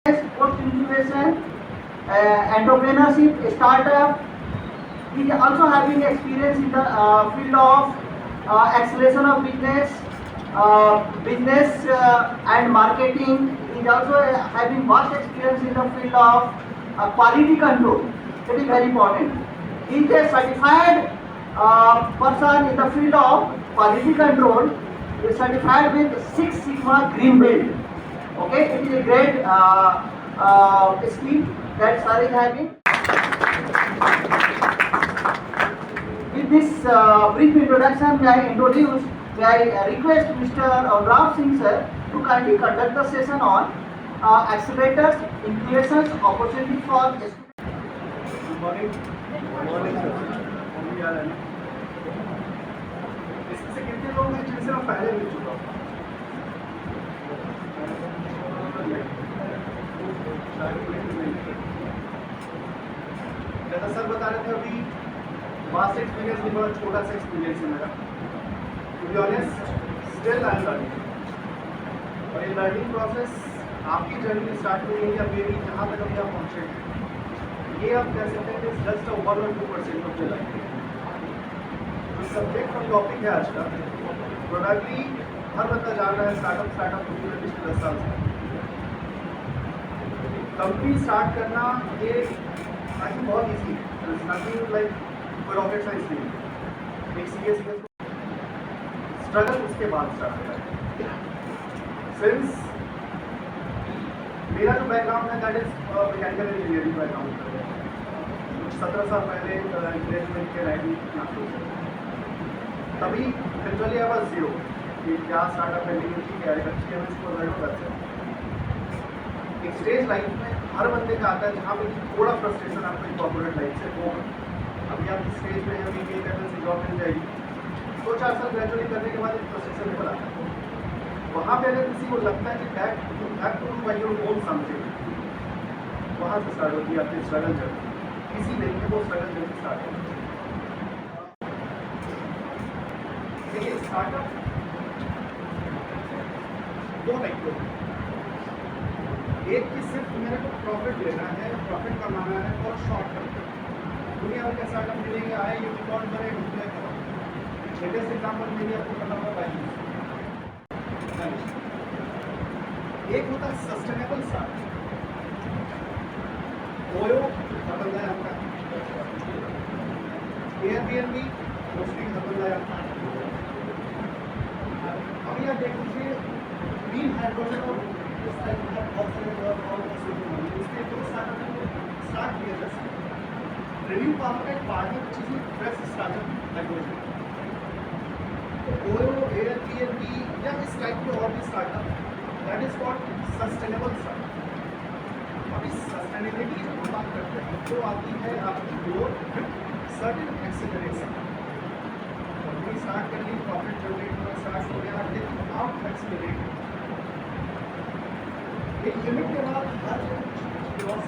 Post incubation, entrepreneurship, startup. He is also having experience in the field of acceleration of business and marketing. He is also having vast experience in the field of quality control. That is very important. He is a certified person in the field of quality control. He is certified with Six Sigma Green Belt. Okay, it is a great skill that sir is having. With this brief introduction, may I request Mr. Rav Singh sir to kindly conduct the session on accelerators, incubations, opportunity for students. Good morning. Good morning, sir. इससे कितने लोग हैं जिनसे मैं पहले मिल चुका हूँ? जैसा सर बता रहे थे अभी वास्ट एक्सपीरियंस नहीं, बड़ा छोटा सा एक्सपीरियंस है मेरा। To be honest, still I am learning. और ये लर्निंग प्रोसेस आपकी जर्नी स्टार्ट हुई है या मेरी जहाँ तक अभी आप पहुँचे हैं, ये आप कह सकते हैं कि just 1 or 2% of the life. जो सब्जेक्ट और टॉपिक है आज का, प्रोबेबली हर बंदा जान रहा है स्टार्टअप पिछले 10 साल से। कंपनी स्टार्ट करना ये आई थिंक बहुत ईजी है, नथिंग लाइक कोई रॉकेट साइंस नहीं। एक सीरियस स्ट्रगल उसके बाद स्टार्ट होता है। सिंस मेरा जो बैकग्राउंड है that is mechanical engineering background है। 17 साल पहले इंजीनियरिंग के राइटिंग क्लास तभी लिटरली आई वाज जीरो कि क्या स्टार्टअप करने की ठीक है, अच्छी है, इसको लर्न कर सकते। एक स्टेज लाइफ में हर बंदे का आता है जहाँ पे थोड़ा फ्रस्ट्रेशन आपको कॉर्पोरेट लाइफ से हो। अभी आप इस स्टेज में हैं, अभी एक लेवल से जॉब मिल जाएगी, 2-4 साल ग्रेजुएट करने के बाद एक फ्रस्ट्रेशन लेवल आता है। वहाँ पे अगर किसी को लगता है कि that two by your own something, वहाँ से स्टार्ट होती है आपकी स्ट्रगल जर्नी। किसी नहीं है वो स्ट्रगल जर्नी स्टार्ट होती है। देखिए स्टार्टअप दो टाइप के होते हैं। एक की सिर्फ मेरे को प्रॉफिट लेना है, प्रॉफिट कमाना है और शॉर्ट टर्म। दुनिया भर के स्टार्टअप मिलेंगे, आए यूनिकॉर्न बने, डिप्लॉय करो। लेटेस्ट एग्जाम्पल मेरी आपको पता होगा बाइजूस। एक होता है सस्टेनेबल स्टार्टअप। ओयो खत्म है आपका, एयरबीएनबी मोस्टली खत्म है आपका। अभी आप देख लीजिए ग्रीन हाइड्रोजन और इस टाइप का बहुत सारे इसके दो स्टार्ट किया जा सकता है। रिव्यू पावर का एक पार्ट है which is fresh startup hydrogen. तो ओयो एयरबीएनबी या इस टाइप के और भी startup that is called sustainable startup. अब इस सस्टेनेबिलिटी जब हम बात करते हैं तो आती है आपकी growth certain acceleration. Company start कर ली, प्रॉफिट जनरेट होना स्टार्ट हो गया, लेकिन आउट एक्सेलरेट एक लिमिट के बाद हर लॉस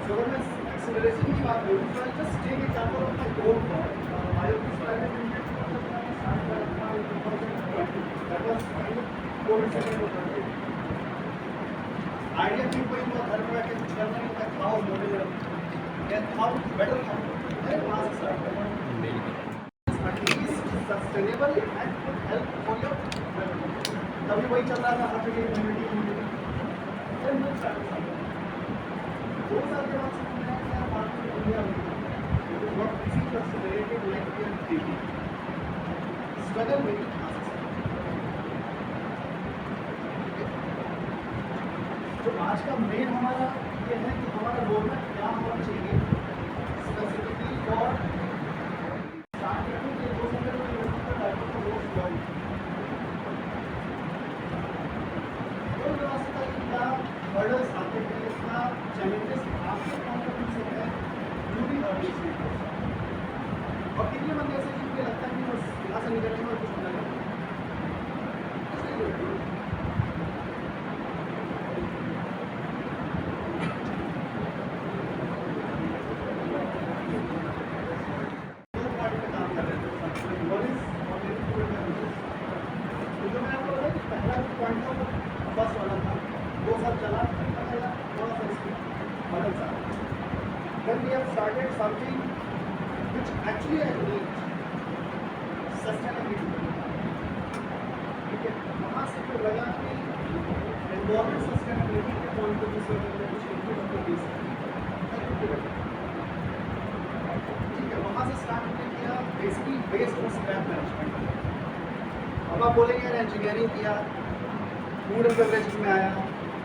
So when acceleration की बात करूँ तो just take example of my own thought. I was started in that was kind of 4-7 or 30. Idea भी कोई हुआ, घर में बैठे कुछ करना नहीं था, खाओ मोड़े या खाओ बेटर खाओ, अरे वहाँ से स्टार्ट करना। Sustainable and help for your तभी वही चल रहा था हर जगह कम्युनिटी। दो साल के बाद नया मार्केट दुनिया में बहुत इसी तरह से रिलेटेड लाइक स्ट्रगल में तो आज का मेन हमारा ये है कि हमारा रोडमैप क्या होना चाहिए स्पेसिफिकली फॉर स्टार्टिंग के 2 साल के टाइप ऑफ रोड जॉइन। तो व्यवस्था क्या हर्डल्स आते हैं, इतना चैलेंजेस आपके कॉन्फिडेंस से है ड्यूरिंग अर्ली स्टेज। और कितने बंदे ऐसे जिनको लगता है कि बस यहाँ से निकलने में कुछ होना नहीं। then we have started something which actually I need, sustainability. ठीक है, वहाँ से फिर लगा कि एनवायरमेंट सस्टेनेबिलिटी के पॉइंट ऑफ व्यू से अगर मैं कुछ इनपुट अपने दे सकूँ, ठीक है, वहाँ से स्टार्ट किया basically based on scrap management. अब आप बोलेंगे यार इंजीनियरिंग किया, फूड एंड बेवरेजेस में आया,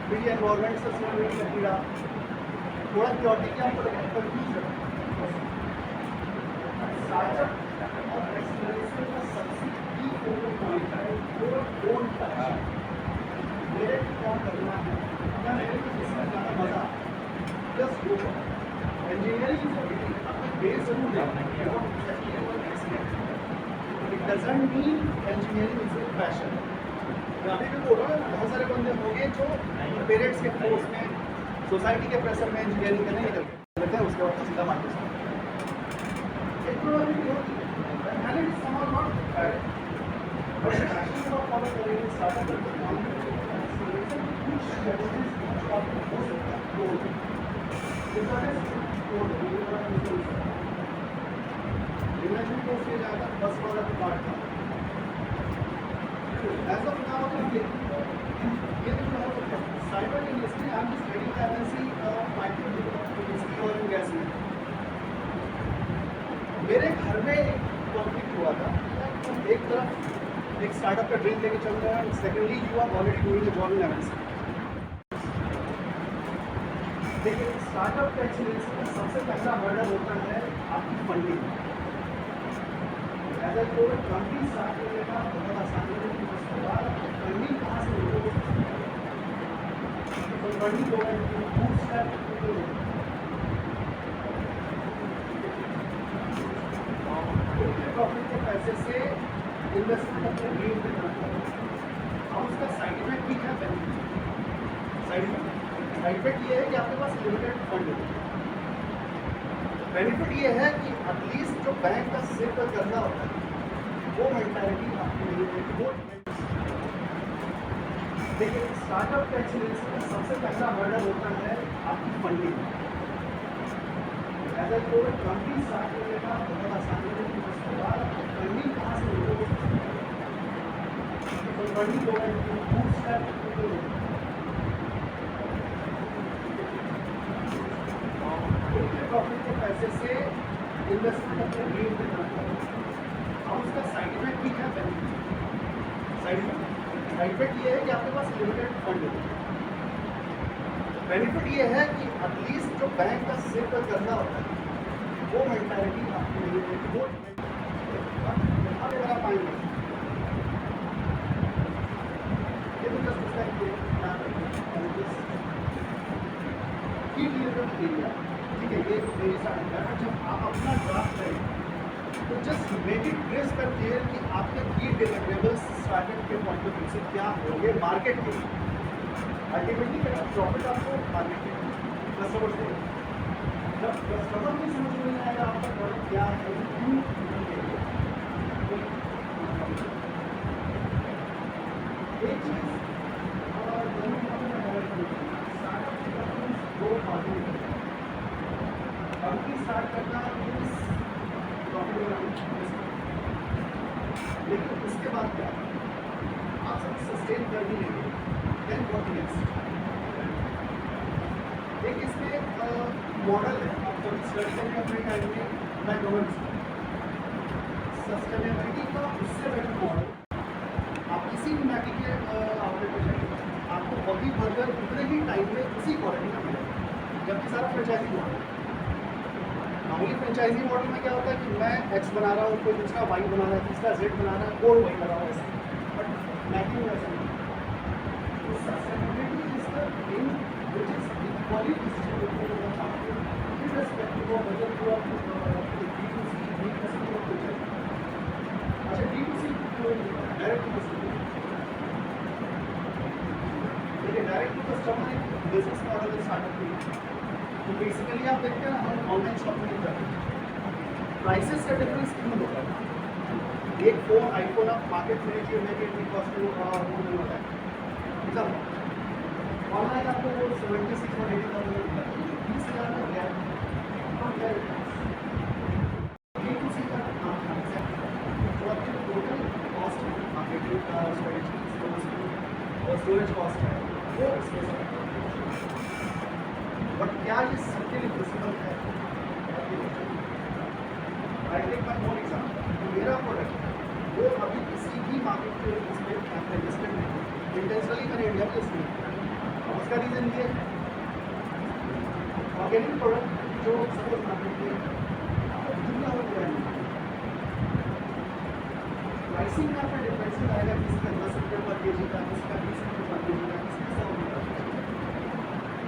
फिर ये एनवायरमेंट सस्टेनेबिलिटी का कीड़ा, थोड़ा क्योरिटी क्या आपको लगा कंफ्यूजन। स्टार्टअप और एक्सप्लोरेशन का सबसे की फोकस पॉइंट है वो डोंट टच। मेरे को क्या करना है या मेरे को इसमें ज़्यादा मज़ा, जस्ट गो। इंजीनियरिंग इज अपने बेस जरूर है, it doesn't mean engineering is a passion. मैं अभी भी बोल रहा हूँ, बहुत सारे बंदे होंगे जो पेरेंट्स के फोर्स में, सोसाइटी के प्रेशर में इंजीनियरिंग करने निकल लेते हैं, उसके बाद सीधा मार्केट से टेक्नोलॉजी होती है, मैंने भी समाज नॉट बट पैशन को फॉलो करेंगे, स्टार्टअप करके काम करेंगे, कुछ स्ट्रेटजीज जो आपको हो सकता है इमेजिन को उसके ज़्यादा 10 वाला भी पार्ट था। एज ऑफ नाउ ये तो simultaneously I am studying MNC micro oil and gas में। मेरे घर में एक कॉन्फ्लिक्ट हुआ था, एक तरफ एक स्टार्टअप का ड्रीम लेके चल रहा है, secondly you are already doing the job in MNC. देखिए, स्टार्टअप का एक्सपीरियंस में सबसे पहला हर्डल होता है आपकी फंडिंग। अगर कोई कंपनी स्टार्ट करेगा बहुत आसान है, लेकिन उसके बाद फंडिंग कहाँ से मिलेगी? तो फंडिंग होगा बूटस्ट्रैप प्रॉफिट के पैसे से इन्वेस्टमेंट अपने ड्रीम पे करना है। अब उसका साइड इफेक्ट भी है, बेनिफिट। साइड इफेक्ट ये है कि आपके पास लिमिटेड फंड है। बेनिफिट ये है कि एटलीस्ट जो बैंक का सिर पर करना होता है वो मेंटालिटी आपको नहीं है। वो देखिए, स्टार्टअप का एक्सपीरियंस में सबसे पहला हर्डल होता है आपकी फंडिंग। अगर कोई कंपनी स्टार्ट करेगा बहुत आसान है, लेकिन उसके बाद फंडिंग कहाँ से मिलेगी? तो फंडिंग होगा बूटस्ट्रैप प्रॉफिट के पैसे से इन्वेस्टमेंट अपने ड्रीम पे करना है। अब उसका साइड इफेक्ट भी है, बेनिफिट। साइड इफेक्ट ये है कि आपके पास लिमिटेड फंड है। बेनिफिट ये है कि एटलीस्ट जो बैंक का सिर पर करना होता है वो मेंटालिटी आपको नहीं है। वो अगर आप आएंगे ये तो जस्ट उसका एरिया, ठीक है, ये मेरी स्टार्टिंग है। जब आप अपना ड्राफ्ट करें तो just make it crisp and clear कि आपके की डिलीवरेबल्स स्टार्टअप के पॉइंट ऑफ व्यू से क्या होंगे मार्केट के। अल्टीमेटली प्रॉफिट आपको मार्केट के कस्टमर से, जब कस्टमर की समझ में नहीं आएगा आपका प्रोडक्ट क्या है, क्यों एक चीज़ कंपनी स्टार्ट करना लेकिन उसके बाद क्या आप सब सस्टेन कर भी लेंगे, देन व्हाट नेक्स्ट? एक इसमें मॉडल है, आप जब स्टडी करेंगे अपने टाइम में मैकडॉनल्ड्स सस्टेनेबिलिटी का उससे बेटर मॉडल आप किसी भी मैगी के आउटलेट पर जाएंगे, आपको वही बर्गर उतने ही टाइम में उसी क्वालिटी का मिलेगा, जबकि सारा franchisee model. Normally franchisee model में क्या होता है कि मैं एक्स बना रहा हूँ, कोई दूसरा वाई बना रहा है, तीसरा जेड बना रहा है, कोड वही लगा हुआ है, बट मैगी में ऐसा नहीं। Sustainability is the thing which is equally distributed in the market irrespective of whether you are B2C, B2C और कुछ है। अच्छा, B2C डायरेक्ट टू कस्टमर, देखिए डायरेक्ट टू कस्टमर एक बिजनेस मॉडल है स्टार्टअप के। तो बेसिकली आप देखते हैं ना, हम ऑनलाइन शॉपिंग करते हैं, प्राइसेस का डिफरेंस क्यों होता है? एक फ़ोन आईफोन आप मार्केट में लेके इतनी कॉस्ट में होता है, मतलब ऑनलाइन आपको वो 76 और 80,000 20,000 का गैप। स्टोरेज कॉस्ट है वो इसमें से बट क्या ये सबके लिए पॉसिबल है? I take my own example, मेरा प्रोडक्ट वो अभी किसी भी मार्केट के इसमें लिस्टेड नहीं, इंटेंशनली मैंने इंडिया में लिस्ट नहीं किया। उसका रीज़न ये ऑर्गेनिक प्रोडक्ट जो सपोज मार्केट में दुनिया हो गया है, प्राइसिंग का अपना डिफरेंस आएगा, किसी का 10 रुपये पर केजी का, किसी का 20 रुपये पर केजी का, किसी का 100 रुपये पर केजी का।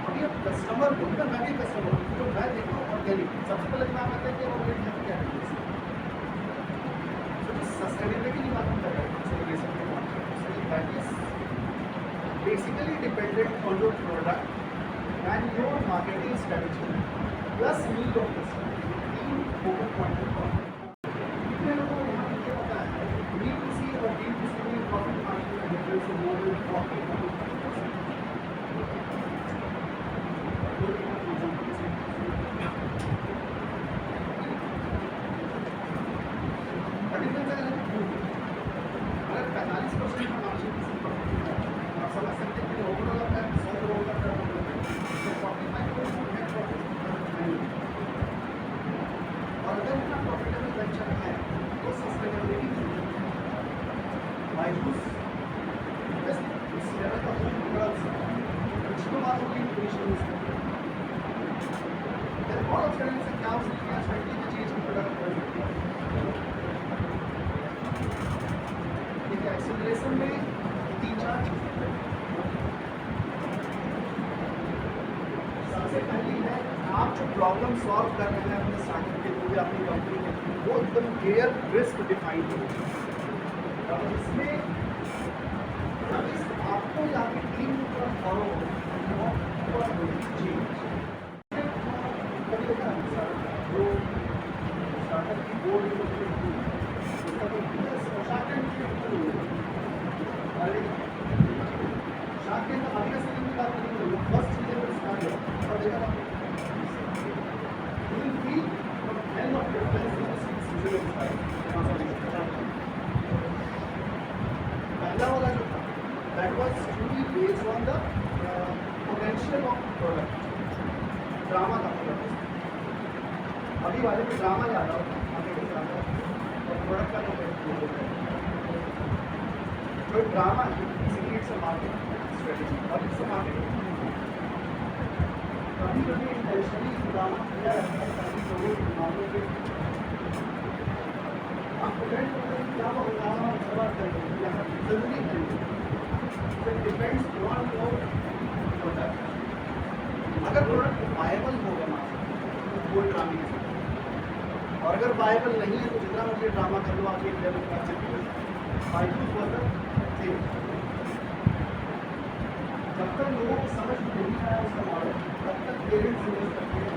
अभी अब कस्टमर को, मैं भी कस्टमर हूँ, तो मैं देखता हूँ ऑर्गेनिक सबसे पहले दिमाग आता है कि ऑर्गेनिक है क्या है, तो सस्टेनेबिलिटी की बात हम कर रहे हैं, basically dependent on your product and your marketing strategy plus need of customer. तीन focal point है। B2C और B2C में profit margin का difference है more than 40%. अगर 45% का margin किसी product में है, आप समझ सकते हैं कि overall अगर 100 करोड़ का turnover है, तो 45 करोड़ का net profit नहीं है। और अगर इतना profitable venture है, तो sustainability जरूरी है। बायजूस बस इस लेवल का बहुत बड़ा इसको बात होगी इंफॉर्मेशन इसमें। Then all of sudden से क्या हो सकती है, strategy में change की product कर सकती है। देखिए एक्सेलरेशन में 3-4 चीज़ें हैं। सबसे पहली है आप जो प्रॉब्लम सॉल्व कर रहे हैं अपने स्टार्टअप के थ्रू या अपनी कंपनी के थ्रू, वो एकदम क्लियर रिस्क डिफाइंड हो। और इसमें आपको या आपकी टीम को पूरा फॉलो चेंज कभी देखा जो स्टार्टअप की बोर्ड उसका तो शार्क टैंक अभी का सीजन की बात करेंगे, फर्स्ट सीजन में स्टार्ट हुआ और देखा था पहला वाला जो था that was truly based on the potential of product, drama का प्रोडक्ट। अभी वाले में ड्रामा ज़्यादा होता है और प्रोडक्ट का तो ड्रामा इसीलिए इट्स अ मार्केट स्ट्रेटेजी और इट्स अ मार्केट। कभी कभी इंटेंशनली ड्रामा किया जाता है ताकि लोगों को मालूम के आप डिपेंड करते हैं क्या वो ड्रामा सवाल करेंगे या जरूरी है, it depends on your product. अगर प्रोडक्ट वायबल होगा तो कोई ड्रामा नहीं है, और अगर वायबल नहीं है तो जितना मुझे ड्रामा कर लो आप एक लेवल पर चल थे। जब तक लोगों को समझ नहीं आया उसका मॉडल, तब तक पेरेंट्स इन्वेस्ट करते हैं,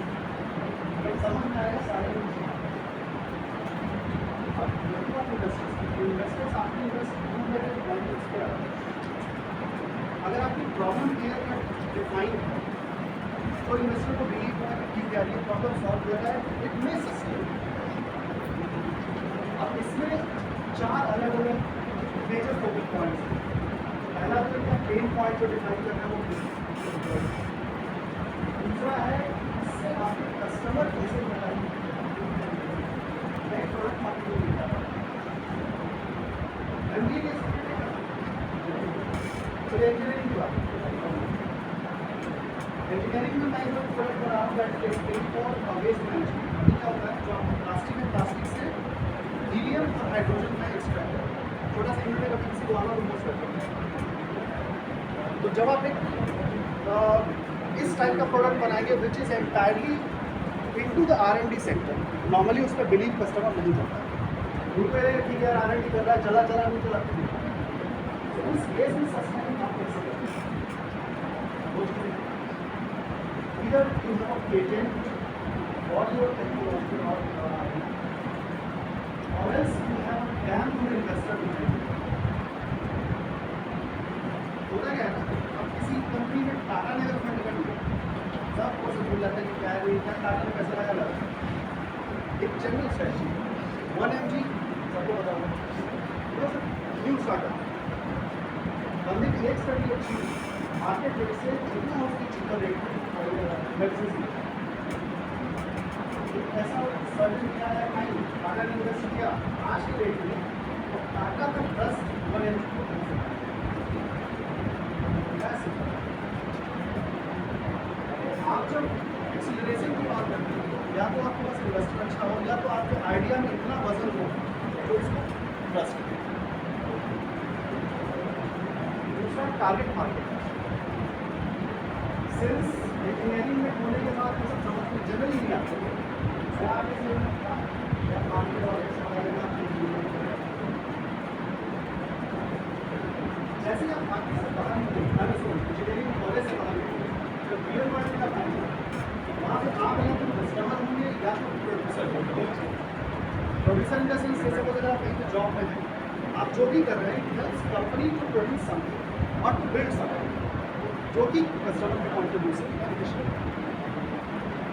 जब समझ में आएगा सारे इन्वेस्टर्स आपकी इन्वेस्ट पे आते हैं। अगर आपकी प्रॉब्लम क्लियर कट डिफाइन है तो इन्वेस्टर को बिलीव होगा कि ठीक है ये प्रॉब्लम सॉल्व हो रहा है, इट मे सस्टेन। अब इसमें 4 अलग अलग मेजर फोकल पॉइंट्स हैं। पहला तो इनका पेन पॉइंट जो डिफाइन करना है वो, दूसरा है इससे आपके कस्टमर कैसे बताएंगे नए प्रोडक्ट मार्केटिंग नहीं कर रहा तो इंजीनियरिंग की बात, इंजीनियरिंग में मैं जो प्रोडक्ट बना रहा हूँ that is for waste management. क्या होता है जो आपको प्लास्टिक से हीलियम और हाइड्रोजन का एक्सट्रैक्ट छोटा सा यूनिट कभी किसी को आना रिमूव करते हैं। तो जब आप एक इस टाइप का प्रोडक्ट बनाएंगे which is entirely into the R&D sector, normally उस पर बिलीव कस्टमर नहीं करता है, उनको ठीक है R&D कर रहा है चला नहीं चला। तो उस केस में सस्टेन आप कैसे करते हैं? इधर यू हैव अ पेटेंट और your technology or else you have a damn good investor behind you. होता क्या है ना, अब किसी कंपनी में टाटा ने अगर फंड कर लिया, सबको से भूल जाता है कि क्या है क्या टाटा ने पैसा लगा लगा। एक जनरल स्ट्रेटजी 1 mg सबको पता होगा, न्यू स्टार्टअप बंदे की एक स्टडी अच्छी मार्केट रेट से जितना उसकी चीपर रेट मेडिसिन ऐसा सर्जन किया है नहीं टाटा ने इन्वेस्ट किया आज के रेट में और टाटा का ट्रस्ट बने आप जब एक्सीलरेशन की बात करते हैं या तो आपके पास इन्वेस्टमेंट अच्छा हो या तो आपके आइडिया में इतना वजन हो तो उसको ट्रस्ट दूसरा टारगेट मार्केट सेल्स इंजीनियरिंग में होने के बाद सब समझ में जनरली नहीं आते जैसे आप बाकी से पढ़ा नहीं इंजीनियरिंग कॉलेज से पढ़ा नहीं जब रियल वर्ल्ड का टाइम वहाँ पे आप या तो कस्टमर होंगे या तो प्रोड्यूसर होंगे प्रोड्यूसर इन द सेंस जैसे अगर आप कहीं पे जॉब में हैं आप जो भी कर रहे हैं helps company to produce something और टू बिल्ड समथिंग जो कि कस्टमर के कॉन्ट्रीब्यूशन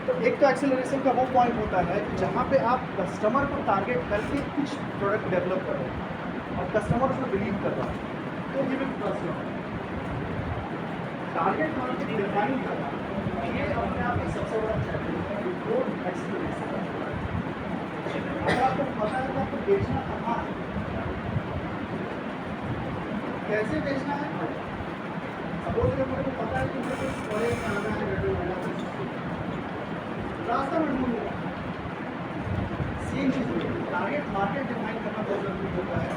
तो एक तो एक्सेलरेशन का वो पॉइंट होता है कि जहाँ पे आप कस्टमर को टारगेट करके कुछ प्रोडक्ट डेवलप कर रहे हैं और कस्टमर उसमें बिलीव कर रहा है तो ये भी ट्रस्ट टारगेट मार्केट डिफाइन कर रहा है ये अपने आप में सबसे बड़ा चैलेंज है एक्सेलरेशन अगर आपको पता है कि आपको बेचना कहाँ है कैसे बेचना है सपोज कि मेरे को पता है कि मेरे को कॉलेज में आना है रास्ता में ढूंढूंगा सेम चीज़ टारगेट मार्केट डिफाइन करना बहुत जरूरी होता है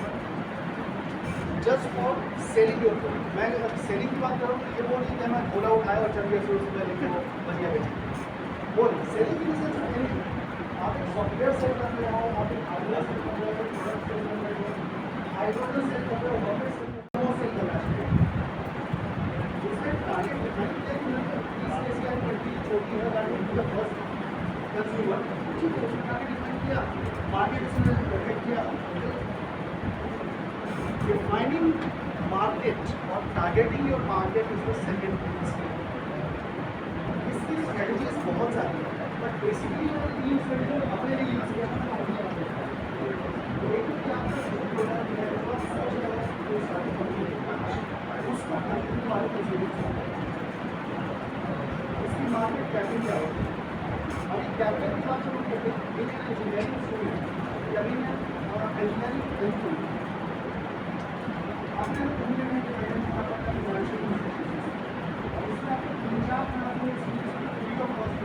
just for selling your product मैं अगर सेलिंग की बात करूँ तो ये वो नहीं कि मैं घोड़ा उठाया और चल गया फिर उसमें लेके वो बढ़िया बेचें वो सेलिंग की सेंस आप एक सॉफ्टवेयर सेल कर रहे हो आप एक हार्डवेयर सेल कर रहे हो प्रोडक्ट सेल कर रहे हो हार्डवेयर सेल कर रहे हो हार्डवेयर सेल कर रहे हो उसमें टारगेट डिफाइन किया कि छोटी है फर्स्ट कंज्यूमर ठीक है उसने टारगेट डिफाइन किया मार्केट उसने प्रोटेक्ट किया डिफाइनिंग मार्केट और targeting your market is the second इसकी स्ट्रेटजीज बहुत सारी है बट बेसिकली तीन स्ट्रेटजी अपने लिए यूज किया एक क्या उसकी मार्केट कैपिंग क्या होगी और कैपिटल की बात शुरू करते हैं इंजीनियरिंग स्टूडेंट या इंजीनियरिंग स्टूडेंट आपने पूरे में और उसमें आपको तीन चार free of cost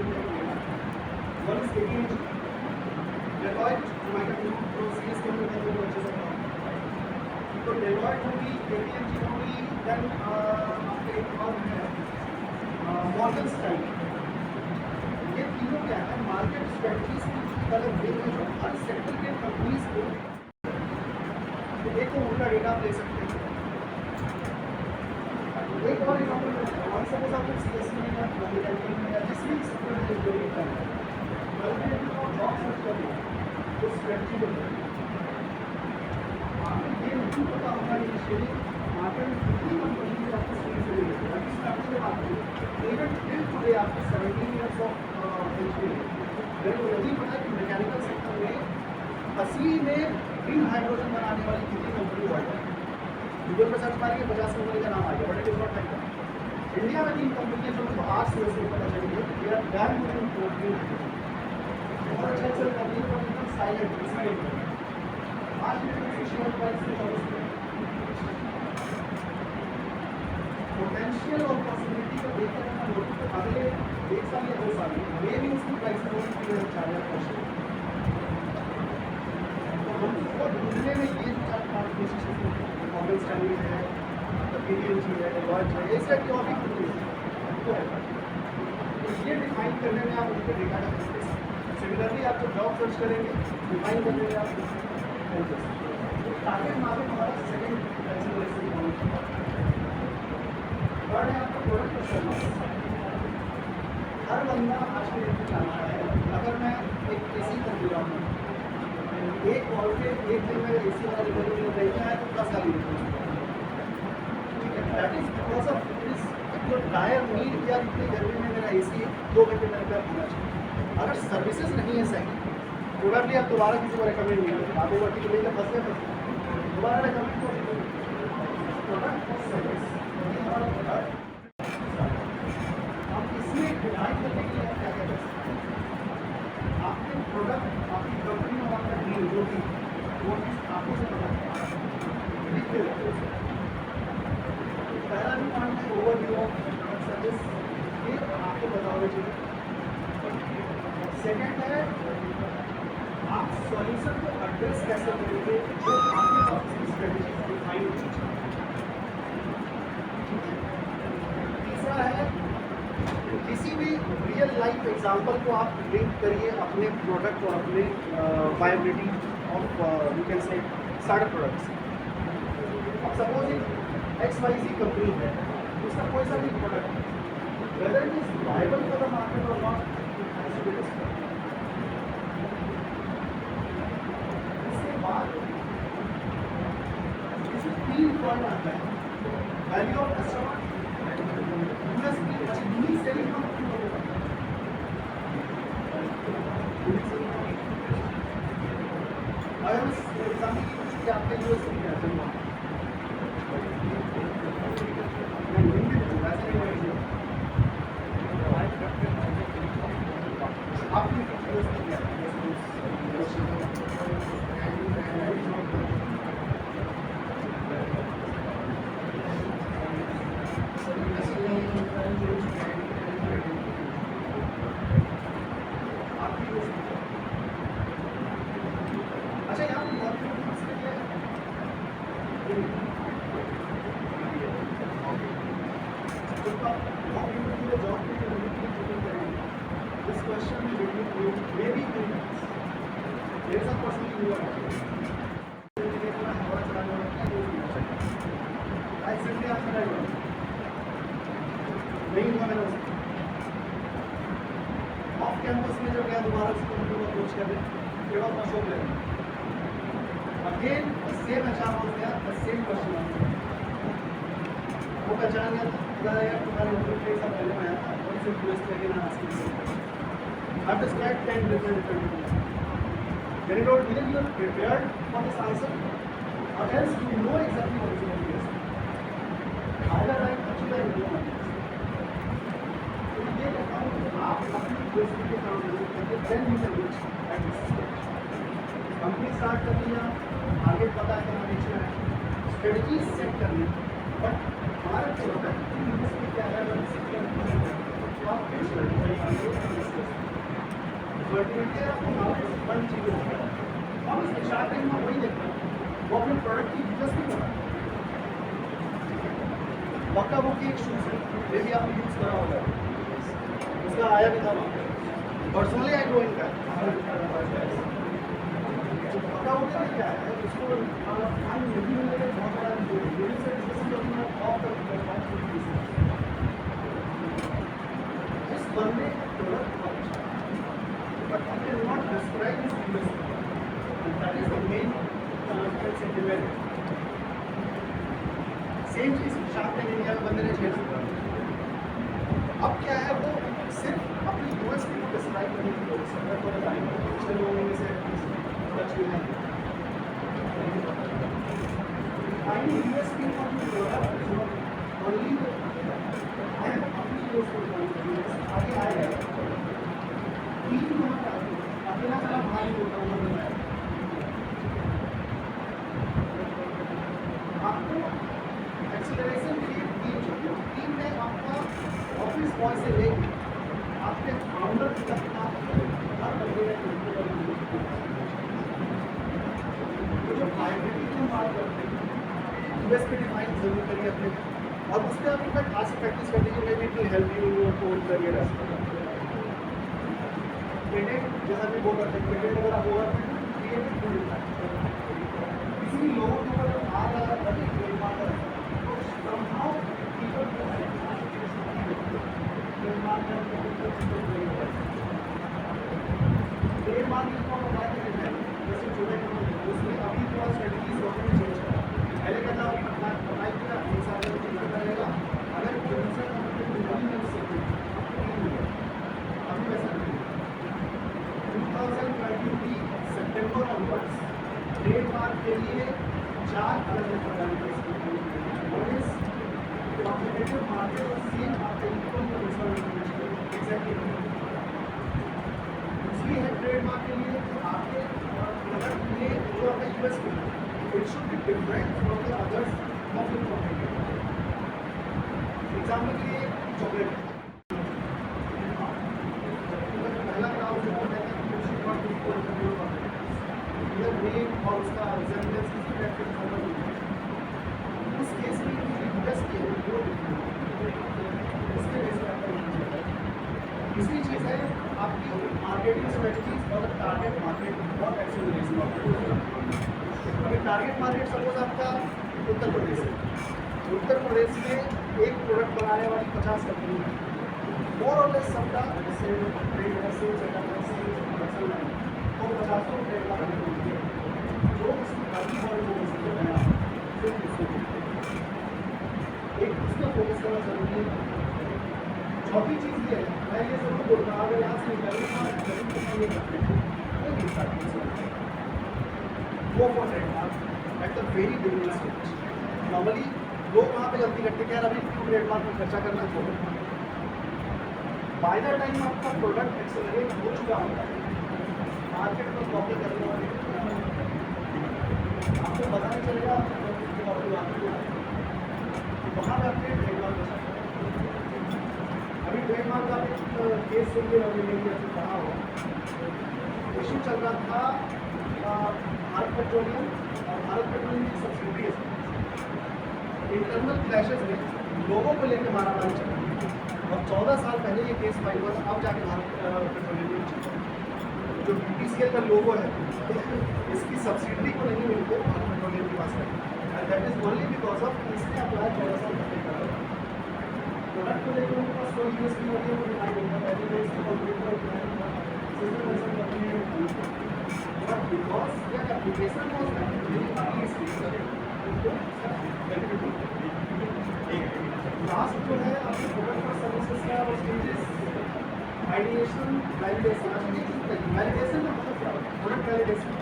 one is KPMG Deloitte CS के अंदर अच्छे से तो डेलॉयट होगी केपीएमजी होगी देन आपके एक और है मॉर्गन स्टैनली ये तीनों क्या है मार्केट स्ट्रेटजीज की अलग वे में जो हर सेक्टर के कंपनीज को एक तो उनका डेटा आप ले सकते हैं एक और एग्जाम्पल मान सपोज आपको सीएससी में या मैकेनिकल में या जिस भी सेक्टर में जो भी करना है जॉब सर्च करें तो स्ट्रेटजी को आपको ये नहीं पता होगा इनिशियली मार्केट में कितनी कंपनी की आपको स्ट्रेटजी मिलेगी अभी स्टार्टिंग में बात करें इवन टिल टुडे आपको 17 ईयर्स ऑफ इंजीनियरिंग मेरे को यही पता है कि मैकेनिकल सेक्टर में असली में ग्रीन हाइड्रोजन बनाने वाली कितनी कंपनी वर्ल्ड है गूगल पर सर्च मारिए 50 कंपनी का नाम आ गया but it is not like that India में 3 कंपनी जो आज से उसको पता चली है they are dam using green hydrogen बहुत अच्छा चल कंपनी पर एकदम साइलेंट साइलेंट आज में शेयर प्राइस में पोटेंशियल और पॉसिबिलिटी को देखकर मैं नोटिस तो अगले 1 साल या 2 साल में मे भी उसकी प्राइस को चार्जर पहुँचे तो हम उसको ढूंढने में ये 4-5 कोशिश मॉडल स्टैंडिंग है केपीएमजी है डेलॉयट है इस टाइप की और भी कंपनी तो है तो ये डिफाइन करने में आप उनके डेटा का सिमिलरली आप जब जॉब सर्च करेंगे डिफाइन करने में आप टारगेट मार्केट हमारा सेकेंड एक्सेलरेशन पॉइंट थर्ड है आपका प्रोडक्ट का सर्विस हर बंदा आज के डेट में जानता है अगर मैं एक एसी खरीद रहा हूँ एक कॉल पे एक दिन में एसी वाला डिलीवरी देखना है तो 10 गाली ठीक है that is because of this your dire need या इतनी गर्मी में मेरा एसी 2 घंटे में रिपेयर होना चाहिए अगर सर्विसेज नहीं है सही प्रोडक्टली आप दोबारा किसी को रिकमेंड नहीं करें आप वो वर्टी को लेकर फंस गए दोबारा रिकमेंड प्रोडक्ट और सर्विस, ये हमारा प्रोडक्ट। अब इसमें डिजाइन करने के लिए आप क्या क्या कर सकते हैं? आपके प्रोडक्ट, आपकी कंपनी और आपका डील जो भी वो चीज़ आपको से पता है, लिख के रखो उसे। पहला भी पॉइंट है ओवरव्यू ऑफ प्रोडक्ट सर्विस, ये आपको पता होना चाहिए। सेकेंड है आप सॉल्यूशन को एड्रेस कैसे करेंगे, जो आपके पास स्ट्रेटेजी डिफाइन होनी चाहिए। तीसरा है किसी भी रियल लाइफ एग्जांपल को आप लिंक करिए अपने प्रोडक्ट और अपने viability of you can say startup products. अब सपोज XYZ कंपनी है, उसका कोई सा भी product whether it is viable for the market और नॉट, इसके बाद इसमें 3 पॉइंट आता है। Value of customer, USP, unique selling point. अगर उस एग्जाम्पल की पूछी कि आपके यूएसपी क्या है, आपकी यूएसपी क्या है? अच्छा, यहाँ पर this question between you maybe 2 minutes. There is a person you are actually आप नहीं हुआ मैंने ऑफ कैंपस में जब गया दोबारा से कंपनी को अप्रोच कर रहे फिर ऑफ अशोक ले अगेन सेम एचआर हो गया द सेम क्वेश्चन वो पहचान गया था यार तुम्हारे इंटरव्यू के साथ पहले मैं आया था और सिर्फ क्वेश्चन लेके ना asking I've described 10 different Then it wrote, either you are prepared for this answer or else you know exactly what is going to be asked. Either I actually I know what it is. तो ये आप अपनी question के काम करके then you can reach at this stage. Company start कर लिया, आगे पता है कहाँ नीचे है, स्ट्रेटजी सेट करनी, बट हमारा जो होता है इसमें क्या है तो आप फिर वर्टिकली आपको नॉलेज बन चीज़ें होता है। हम इस शार्ट टाइम में वही देखते हैं, वो अपने प्रोडक्ट की यूजर्स भी करता है। वक्का बुकी एक शूज़ है, ये भी आपने यूज़ करा होगा, उसका आया भी था वहाँ पर्सनली आई गो इन का वक्का बुकी में क्या है उसको हम नहीं मिलेगा बहुत बड़ा इस बंदे product but you cannot describe his USP. And that is the main sentiment. Same चीज शार्क टैंक इंडिया में बंदे ने छेड़ दिया। अब क्या है वो सिर्फ अपनी यूएसपी को डिस्क्राइब करने की कोशिश कर रहा है, थोड़ा टाइम पिछले लोगों में से टच भी नहीं find USP for the product only अपनी यूएसपी आगे आएगा अकेला सारा भाई होता है आपको एक्सेलरेशन के लिए टीम में आपका ऑफिस बॉय से लेकर आपके फाउंडर तक का हर बंदे जो प्रायोरिटी की हम बात करते हैं यूएसपी डिफाइन जरूर करिए अपने और उस पर आप एक बार खास प्रैक्टिस कर लीजिए may be to help you to career जैसा भी बोल रहे थे क्रेडिट वगैरह होगा क्रिएटिव फील्ड था किसी भी लोगों के ऊपर आ रहा है ट्रेडमार्क इसको अप्लाई करते हैं जैसे छोटे उसमें अभी थोड़ा स्ट्रेटजीज गवर्नमेंट चेंज करा पहले कहता अप्लाई किया इंसान चेंज करेगा अगर अभी वैसा नहीं 2023 सितंबर ऑनवर्ड्स ट्रेडमार्क के लिए चार अलग अलग प्रकार के कॉम्पिटेटिव मार्केट और सेम आपका इक्वल को एग्जैक्टली दूसरी है ट्रेडमार्क के लिए आपके प्रोडक्ट में जो आपका USP it should be different from the others of the competitor example के लिए चॉकलेट पहला क्राउड जो है नेम और उसका रिजेंबलेंस किसी फैक्टर फॉलो उस केस में इन्वेस्ट किया वो इसके बेस पर आपका दूसरी चीज़ है आपकी मार्केटिंग स्ट्रेटजीज और टारगेट मार्केट और एक्सेलरेशन अभी टारगेट मार्केट सपोज आपका उत्तर प्रदेश है उत्तर प्रदेश में एक प्रोडक्ट बनाने वाली 50 कंपनी है मोर और लेस सबका जैसे ट्रेड ऐसे प्रोडक्शन लाइन तो 50 ट्रेड का जो उसकी बाकी और एक उसमें फोकस करना जरूरी है चौथी चीज़ ये है मैं ये जरूर बोल रहा हूँ अगर यहाँ से निकलना ये करते हैं वो for trademark at the very beginning stage normally लोग वहाँ पे जल्दी करते हैं अभी ट्रेडमार्क में खर्चा करना छोड़ो बाय द टाइम आपका प्रोडक्ट एक्सेलरेट हो चुका होता है मार्केट में कॉपी करने वाले आपको पता नहीं चलेगा वहाँ पे आपके ट्रेडमार्क अभी ट्रेडमार्क का एक केस सुनिए अभी मैंने कहा हो इशू चल रहा था भारत पेट्रोलियम और भारत पेट्रोलियम की सब्सिडी इंटरनल क्लैशेस में लोगों को लेकर मारामारी चल रही है और 14 साल पहले ये केस फाइल हुआ था अब जाके भारत पेट्रोलियम जो BPCL का लोगो है इसकी सब्सिडी को नहीं मिलती भारत पेट्रोलियम के पास and that is only because of इसने अप्लाई 14 साल पहले करा प्रोडक्ट को लेकर उनके पास कोई यूएसपी होती है वो दिखाई देता पहले तो इसको computer but because that application was very early stage last जो है आपके प्रोडक्ट और सर्विसेज का वो स्टेजेस आइडिएशन वैलिडेशन वैलिडेशन का मतलब क्या product validation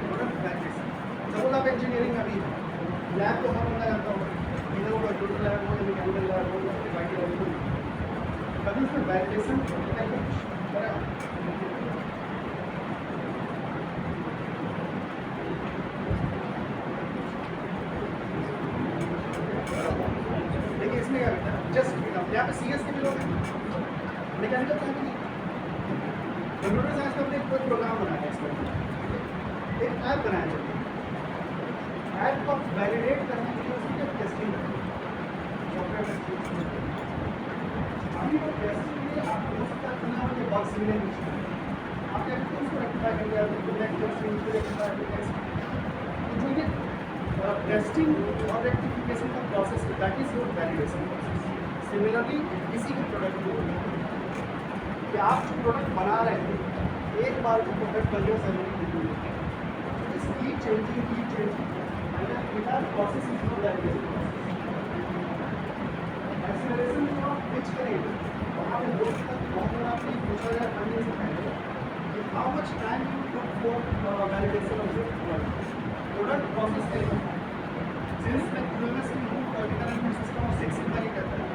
product validation suppose आप इंजीनियरिंग अभी लैब तो हर बंदा जानता होगा इधर वो कंप्यूटर लैब हो या मैकेनिकल लैब हो या डिवाइस लैब हो कभी उसमें वैलिडेशन जस्ट यहाँ पे CS के भी लोग हैं मैकेनिकल का भी कंप्यूटर साइंस में अपने कोई प्रोग्राम बनाया है एक ऐप बनाया है ऐप को वैलिडेट करने के लिए उसकी टेस्टिंग सॉफ्टवेयर टेस्टिंग अभी वो टेस्टिंग के लिए आप हो सकता है दुनिया में बग्स मिले नहीं आप क्या करते हैं उसको रेक्टिफाई कर दिया जो ये टेस्टिंग और रेक्टिफिकेशन का process that is your validation similarly किसी भी प्रोडक्ट को कि आप जो प्रोडक्ट बना रहे हैं एक बार जो प्रोडक्ट बन गया सर्विस इस keep changing process is your validation acceleration जो आप पिच करेंगे वहाँ पे लोग बहुत बड़ा आपने पूछा जाए आने से पहले कि how much time you took for validation of your product process करेंगे since the QMS vertical system of 6 sigma ही कहता है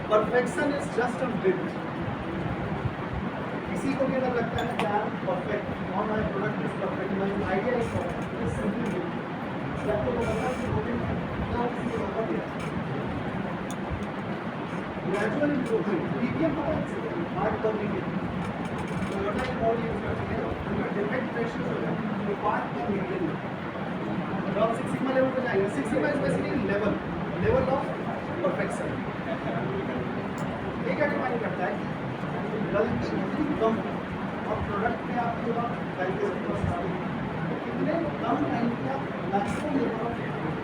perfection is just a bit किसी को भी अगर लगता है कि आई एम परफेक्ट और my product is perfect my idea is perfect it is simply bit आपको पता है कि वो क्या किसी को बता दिया ग्रेजुअल इम्प्रूवमेंट PPM पता है हार्ड कम्युनिकेशन तो व्हाट आई कॉल यू उनका डिफेक्ट रेशियो जो है वो पार्ट का मीडियन जब आप 6 सिग्मा लेवल पर जाएंगे 6 sigma is basically level of perfection ये क्या डिफाइन करता है कि गलती कितनी कम और प्रोडक्ट में आप जो वैलिडेशन प्रोसेस तो कितने कम टाइम में आप maximum level of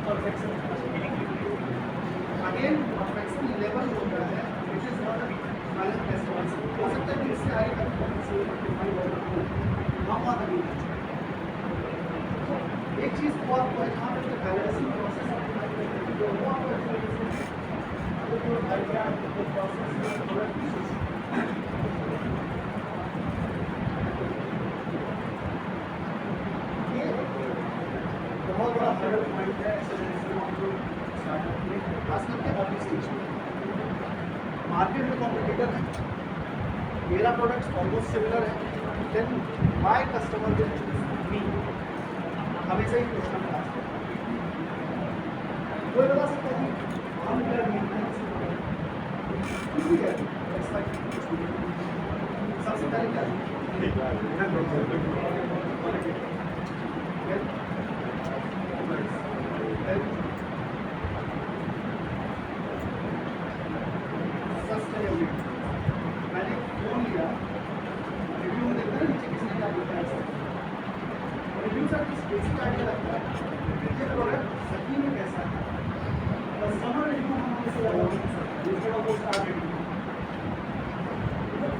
perfection again perfection level जो होता है it is not final test हो सकता है कि इससे आगे परफॉर्मेंस डिफाइन हो हम बात अभी एक चीज़ को आपको जहाँ पे वैलिडेशन प्रोसेस जो वो आपको एक्सेलरेशन ऑफ जो स्टार्टअप में खास करके अर्ली स्टेज में मार्केट में कॉम्पिटिटर है, मेरा प्रोडक्ट ऑलमोस्ट सिमिलर है, then my customer will choose me. हमेशा ही क्वेश्चन आस्क कोई बता सकता है कि हम क्या कुछ भी है सबसे पहले क्या मैंने फोन लिया, रिव्यू में देखता है नीचे किसने क्या लिखा है, रिव्यू से कुछ बेसिक आइडिया लगता है कि ये प्रोडक्ट सही में कैसा है। कस्टमर रिव्यू हम कैसे लगाओगे दूसरे को स्टार्ट रिव्यू,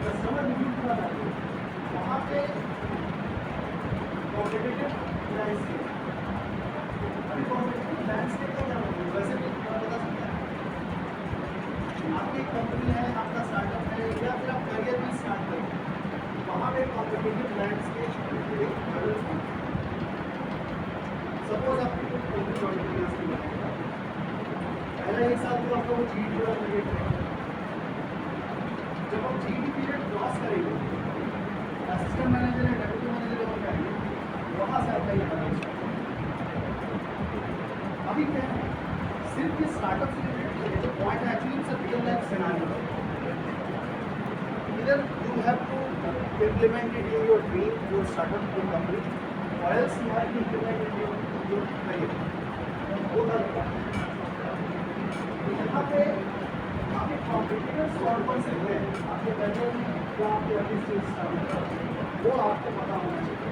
कस्टमर रिव्यू पूरा डालिए वहाँ पे कॉम्पिटिटिव लैंडस्केप। अभी कॉम्पिटिटिव लैंडस्केप का क्या मतलब वैसे भी बता सकते हैं। आपकी एक कंपनी है, आपका स्टार्टअप है या फिर आप करियर भी स्टार्ट करें, वहाँ पे कॉम्पिटिटिव लैंडस्केप सपोज आपकी कंपनी पहला एक साल तो आपका वो जीडी पूरा पीरियड है। जब आप जीडी पीरियड क्रॉस करेंगे असिस्टेंट मैनेजर या डेप्यूटी मैनेजर जब आप जाएंगे वहाँ से आपका ये करना चाहिए। अभी क्या है सिर्फ ये स्टार्टअप से रिलेटेड जो पॉइंट है actually it's a real life scenario. इधर you have to implement it in your dream, your startup, your company, or else you have to implement it in your career. वो था यहाँ पे आपके competitors कौन कौन से हैं आपके करियर में या आपके अर्ली स्टेज स्टार्टअप वो आपको पता होना चाहिए।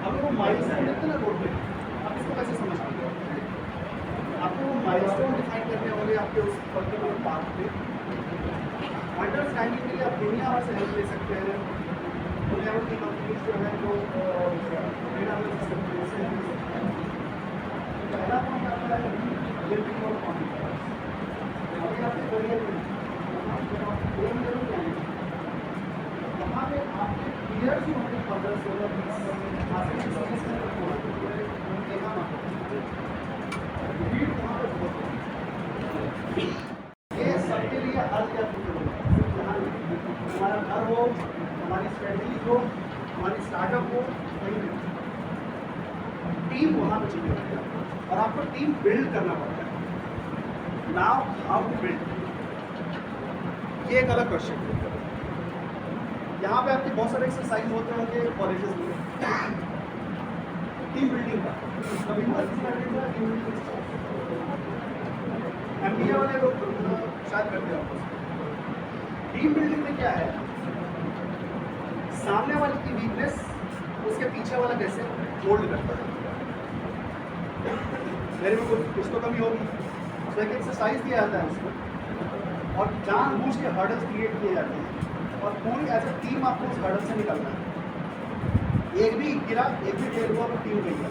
हम लोग माइलस्टोन देखते हैं ना रोड पे, आप इसको कैसे समझ पाते हो? आपको वो माइलस्टोन डिफाइन करने होंगे आपके उस पर्टिकुलर पाथ पे। अंडरस्टैंडिंग के लिए आप दुनिया भर से हेल्प ले सकते हैं। दुनिया भर की कंपनीज जो है जो डेटाबेस सिस्टम से पहला पॉइंट आता है बिल्डिंग और कॉन्फिडेंस। अभी आपके करियर में एम जरूर जाएंगे वहाँ पे आपके पीयर्स जो होंगे 15-16 20 आपके सर्विस में देखा भीड़ वहाँ पे बहुत ये सबके लिए हर क्या हमारा घर हो, हमारी स्ट्रेटजी हो, हमारी स्टार्टअप हो, कहीं भी टीम वहाँ पे चाहिए होती है और आपको टीम बिल्ड करना पड़ता है। नाउ हाउ टू बिल्ड, ये एक अलग क्वेश्चन है। यहाँ पे आपके बहुत सारे एक्सरसाइज होते होंगे कॉलेजेस में टीम बिल्डिंग का, कभी MBA वाले लोग शायद करते हैं। टीम बिल्डिंग में क्या है, सामने वाले की वीकनेस उसके पीछे वाला कैसे होल्ड करता है। मेरे में कुछ तो कमी होगी, तो एक एक्सरसाइज दिया जाता है उसको और जानबूझ के हर्डल्स क्रिएट किए जाते हैं और पूरी एज ए टीम आपको उस हर्डल से निकलना है। एक भी गिरा, एक भी फेल हुआ तो टीम गई है।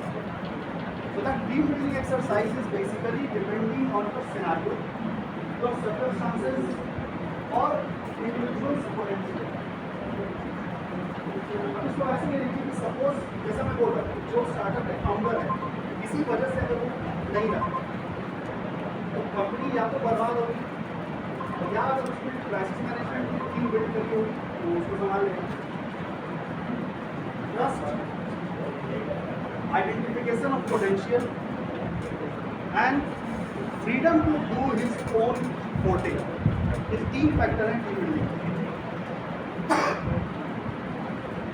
So that team building exercise is basically depending on the scenario, the circumstances or individual's potential. इसको ऐसे नहीं देखिए कि सपोज जैसा मैं बोल रहा हूँ जो स्टार्टअप का फाउंडर है किसी वजह से अगर वो नहीं रहा तो कंपनी या तो बर्बाद होगी या अगर उसमें क्राइसिस मैनेजमेंट की टीम बिल्ड करनी होगी तो उसको संभाल लेगा। Trust, identification of potential and freedom to do his own forte is team factor and team building।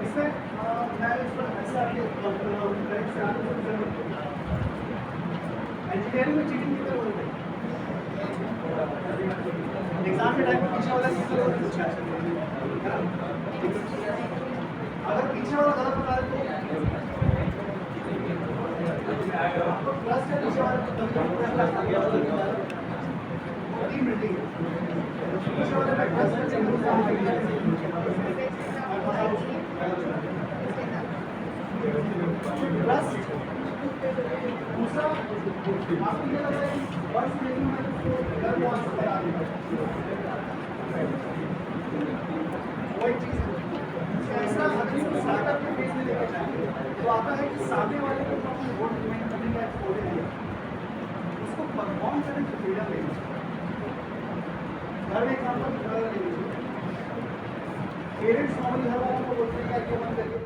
इसमें मैं इस पर ऐसा इंजीनियरिंग में चीटिंग कितने लोग होते हैं एग्जाम के टाइम पर पीछे वाला कितने लोग पूछा है अगर पीछे वाला गलत बता रहे तो प्लस के पीछे वाले को टीम बिल्डिंग पीछे वाले में प्लस के प्लस दूसरा आपको ये लग रहा है वर्ष ट्रेनिंग में घर को आंसर बता देगा वही चीज़ ऐसा अगर स्टार्टअप के फेज में लेकर जाएंगे तो आता है कि सामने घर में एग्जाम्पल पेरेंट्स नॉर्मली हर बार आपको बोलते हैं कि आगे बंद करिए,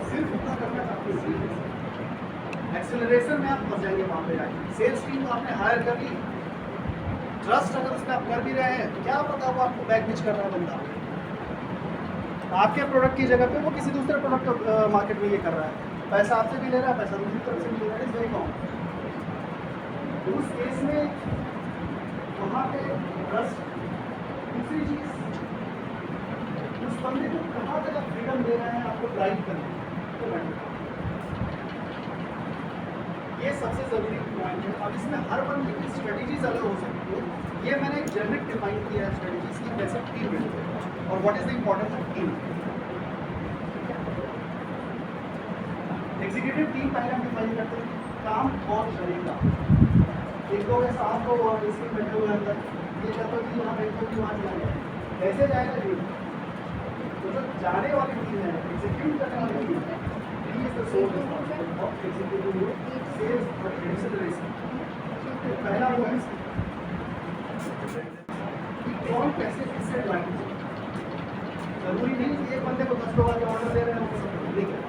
सिर्फ उतना करना काफी है। एक्सेलरेशन में आप फंस जाएंगे वहाँ पे जाके। सेल्स टीम को आपने हायर कर ली, ट्रस्ट अगर उसमें आप कर भी रहे हैं, क्या पता वो आपको बैक पिच कर रहा है बंदा, आपके प्रोडक्ट की जगह पे वो किसी दूसरे प्रोडक्ट मार्केट में ये कर रहा है, पैसा आपसे भी ले रहा है, पैसा दूसरी तरफ से भी ले रहा है, इज वेरी कॉमन। उस केस में वहाँ पे ट्रस्ट। दूसरी चीज़, उस बंदे को कहाँ तक आप फ्रीडम दे रहे हैं आपको ड्राइव करने तो ये सबसे ज़रूरी पॉइंट है। अब इसमें हर बंदे की स्ट्रेटजीज अलग हो सकती है। ये मैंने एक जनरिक डिफाइन किया है स्ट्रेटजीज की, कैसे टीम बिल्ड और what is the importance of team. Executive team पहले हम डिफाइन करते हैं, काम कौन करेगा। एक लोग ऐसा आपको और इसमें बैठे हुए अंदर ये कहते हो कि यहाँ बैठो कि वहाँ जाएगा, कैसे जाएगा जी। तो जो जाने वाली टीम है, एग्जीक्यूट करने वाली टीम है, he is the sole responsible of executing sales or acceleration। पहला वो है कि कौन कैसे किससे ड्राइव। जरूरी नहीं कि एक बंदे को 10 लोग आगे ऑर्डर दे रहे हैं वो सब नहीं कर।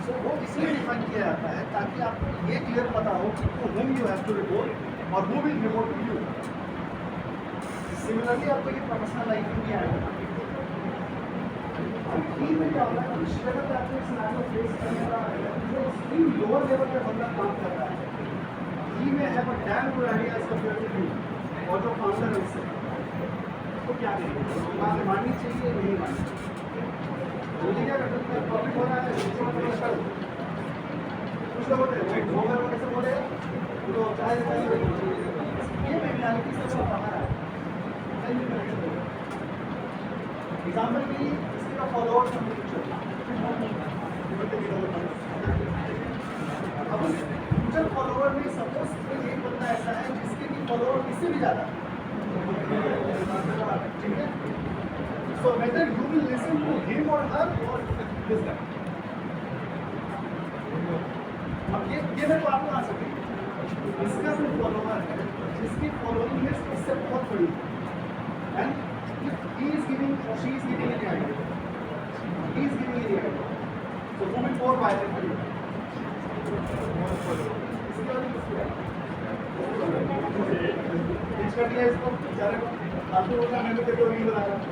सो वो इसलिए डिफाइन किया जाता है ताकि आपको ये क्लियर पता हो कि to whom you have to report और who will report to you। Similarly आपको ये प्रोफेशनल लाइफ में भी आएगा। टीम में क्या होता है, उस लेवल पे आपको सिनेरियो फेस करने का जो एक्सट्रीम लोअर लेवल पे बंदा काम कर रहा है, ही में have a damn good idea इसका फिर भी और जो फाउंडर है उससे तो क्या करेंगे, बात माननी चाहिए नहीं माननी चाहिए। जल्दी क्या करते हैं, प्रॉफिट हो रहा है कुछ लोग होते हैं मोबाइल में कैसे बोले तो चाहे ये मेंटालिटी से थोड़ा बाहर है। एग्जाम्पल के लिए फॉलोअर्स अब फ्यूचर फॉलोअर में सपोज एक बंदा ऐसा है जिसके भी फॉलोअर इससे भी ज़्यादा, ठीक है। So whether you will listen to him or her और दिस गाय। अब ये मेरे को आपको आ सके, इसका जो फॉलोअर है जिसकी फॉलोइंग लिस्ट इससे बहुत बड़ी है and he is giving or she is giving any idea, he is giving any idea, so whom it more viral for you, pitch कर दिया इसको बेचारे को, आपको बोलना मैं तो तेरे को रील बना रहा हूँ।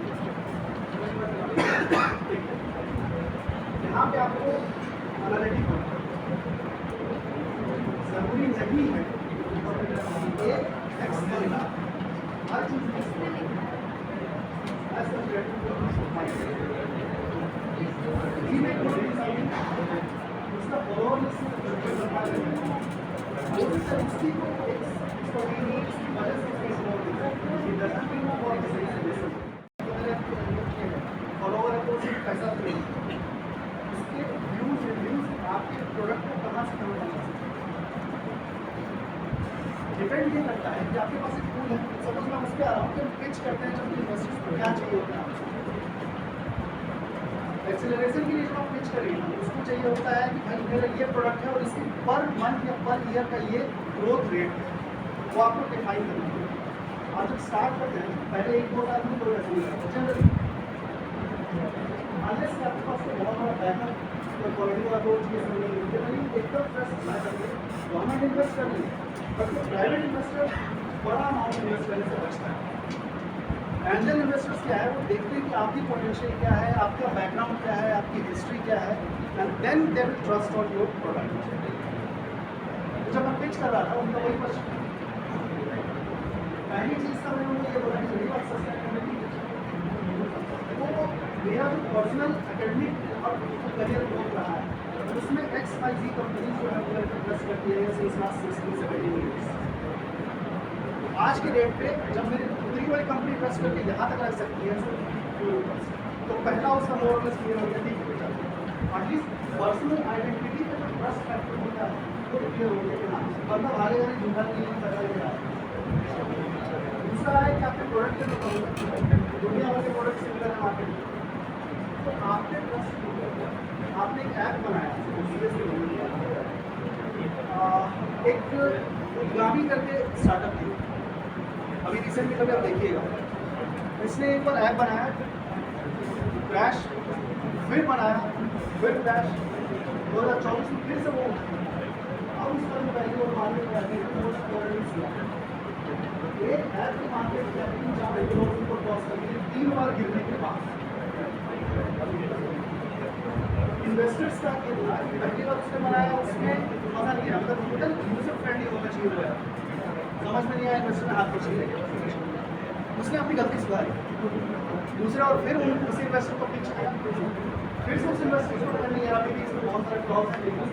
यहाँ पे आपको एनालिटिक जरूरी नहीं है एक एक्स करना हर चीज़ उसका फॉलोअर फॉलोअर है तो सिर्फ पैसा नहीं, उसके व्यूज रिव्यूज आपके प्रोडक्ट को कहाँ से कहाँ करना डिपेंड ये करता है कि आपके पास एक टूल है। सपोज मैं उस पर आ रहा हूँ, जब पिच करते हैं जब इन्वेस्टर्स को क्या चाहिए होता है, एक्सेलरेशन के लिए जो आप पिच करेंगे उसको चाहिए होता है कि भाई मेरा ये प्रोडक्ट है और इसकी पर मंथ या पर ईयर का ये ग्रोथ रेट है, वो आपको डिफाइन करना है। और जब स्टार्ट करते हैं पहले एक दो साल में कोई ऐसा नहीं करता जनरली, अनलेस कि आपके पास बहुत बड़ा बैकअप कोई पॉलिटिकल अप्रोच ये सब नहीं है, जनरली एकदम ट्रस्ट ना करके गवर्नमेंट इन्वेस्ट कर ली, बट प्राइवेट इन्वेस्टर बड़ा अमाउंट इन्वेस्ट करने से बचता है। एंजल इन्वेस्टर्स क्या है, वो देखते हैं कि आपकी पोटेंशियल क्या है, आपका बैकग्राउंड क्या है, आपकी हिस्ट्री क्या है, and then they will trust on your product. जब मैं पिच कर रहा था उनका वही क्वेश्चन, पहली चीज़ का मैंने उनको ये बोला कि मेरी बात सब्सक्राइब करने की वो मेरा जो पर्सनल एकेडमिक और करियर ग्रोथ रहा है उसमें XYZ कंपनी जो है वो इन्वेस्ट करती है सिंस लास्ट 16-17 ईयर्स। आज के डेट पे जब मेरी दूसरी वाली कंपनी ट्रस्ट करके यहाँ तक रख सकती है तो पहला उसका मोरलेस क्लियर हो गया, ठीक है एटलीस्ट पर्सनल आइडेंटिटी का जो ट्रस्ट फैक्टर होता है वो क्लियर हो गया कि हाँ बंदा भागेगा नहीं, झूठा नहीं है, पैसा ले रहा है। दूसरा है कि आपके प्रोडक्ट के दुनिया भर के प्रोडक्ट सिमिलर है मार्केट में, तो आपने ट्रस्ट आपने एक ऐप बनाया एक गुलामी करके स्टार्टअप थी, अभी रिसेंटली कभी आप देखिएगा, इसने एक बार ऐप बनाया, क्रैश, फिर बनाया, फिर क्रैश, 2024 में फिर से वो अब उस पर पहले और मार्केट में आते हैं एक ऐप की मार्केट कैपिटल 4 करोड़ को क्रॉस करके 3 बार गिरने के बाद इन्वेस्टर्स का ये था कि पहली बार उसने बनाया, उसमें मजा नहीं आया, मतलब टोटल यूजर फ्रेंडली होना चाहिए हुआ, समझ में नहीं आया, इन्वेस्टर ने हाथ पीछे ले लिया, उसने अपनी गलती सुधारी, दूसरा और फिर उसी इन्वेस्टर को पीछे किया, फिर से उस इन्वेस्टर को पता नहीं यार अभी भी इसमें बहुत सारे फ्लॉज हैं, लेकिन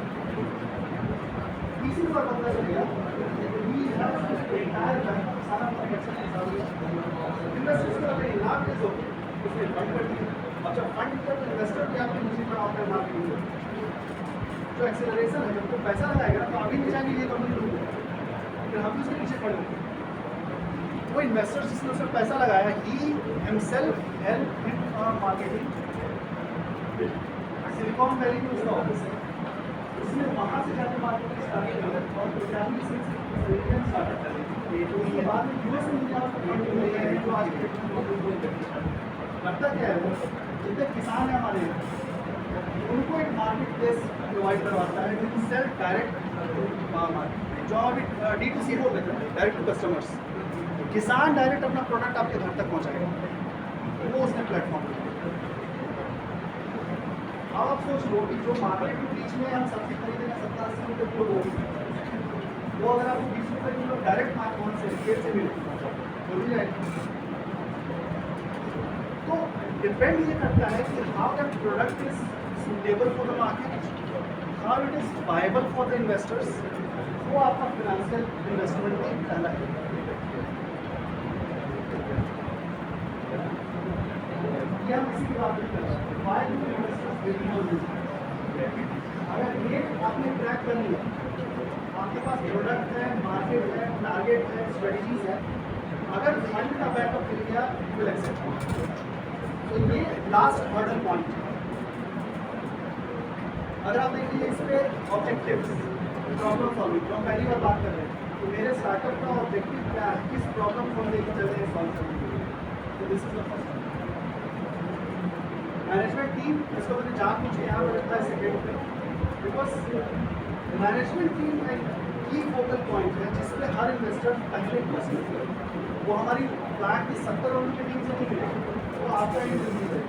तीसरी बार पता चल गया इन्वेस्टर्स को अपने लाभ के जो उसने फंड कर दिया। अब जब फंड किया तो इन्वेस्टर भी आपके नीचे पर ऑफर मार्केट में जो एक्सेलरेशन है, जब तो पैसा लगाएगा तो अभी नहीं जाएंगे ये कंपनी लोग, फिर हम भी उसके पीछे पड़े। वो इन्वेस्टर जिसने उसमें पैसा लगाया he himself help in marketing, silicon valley में उसका ऑफिस है, उसने वहाँ से जाकर मार्केटिंग स्टार्ट किया और उसके बाद में यूएस में जो आज करता क्या है वो, जितने किसान हैं हमारे उनको एक मार्केट प्लेस प्रोवाइड करवाता है विद सेल्फ डायरेक्ट मार्केट, जो अभी D2C बोल देते हैं, डायरेक्ट टू कस्टमर्स। किसान डायरेक्ट अपना प्रोडक्ट आपके घर तक पहुंचाएगा, वो उसने प्लेटफॉर्म। अब आप सोच लो कि जो मार्केट के बीच में हम सब्जी खरीदेंगे 70-80 रुपये किलो वो अगर आपको 20 रुपये किलो डायरेक्ट मार्केट से खेत से मिले तो मिल जाएगी। तो डिपेंड ये करता है कि how that product is suitable for the market, how it is viable for the investors, वो आपका फिनेंशियल इन्वेस्टमेंट में पहला है। ये हम इसी की बात कर रहे हैं, why do investors waiting on this. अगर ये आपने क्रैक कर लिया, आपके पास प्रोडक्ट है, मार्केट है, टारगेट है, स्ट्रेटजीज है, अगर फंड का बैकअप मिल गया विल एक्सेप्ट। तो ये लास्ट हर्डल पॉइंट है। अगर आप देखिए इस पे ऑब्जेक्टिव्स, प्रॉब्लम सॉल्विंग, जो हम पहली बार बात कर रहे हैं, तो मेरे स्टार्टअप का ऑब्जेक्टिव क्या है, किस प्रॉब्लम को हम लेकर चल रहे हैं सॉल्व करने के लिए, तो this is the first. Management team, इसको मैंने जान पूछे यहाँ पर रखा है सेकेंड पे, बिकॉज मैनेजमेंट टीम एक की फोकल पॉइंट है जिसपे हर इन्वेस्टर पहले इन्वेस्ट करते हैं। वो हमारी प्लान की 70 लोगों की टीम से नहीं मिलेगी, वो आपका ही जरूरी है,